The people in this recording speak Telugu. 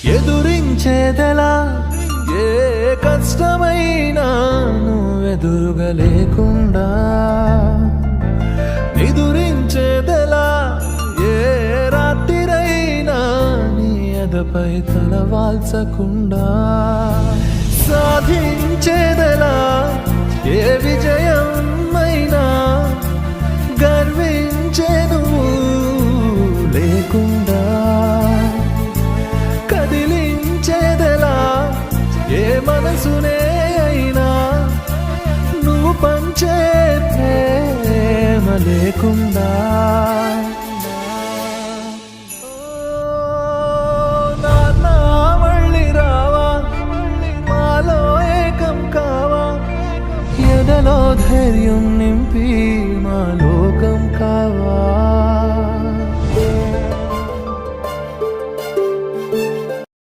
ఎదురించేదెలా ఏ కష్టమైనా నువ్వెదురుగా లేకుండా, నిదురించేదెలా ఏ రాత్రిరైనా నీ ఎదపై తలవాల్చకుండా, సాధించేదెలా ఏ విజయమైనా గర్వించే నువ్వు లేకుండా, కదిలించేదెలా ఏ మనసునే అయినా నువ్వు పంచే ప్రేమ లేకుండా. నాన్న మళ్ళీ రావా, మాలో ఏకం కావా, ఎదలో ధైర్యం నింపి మాలో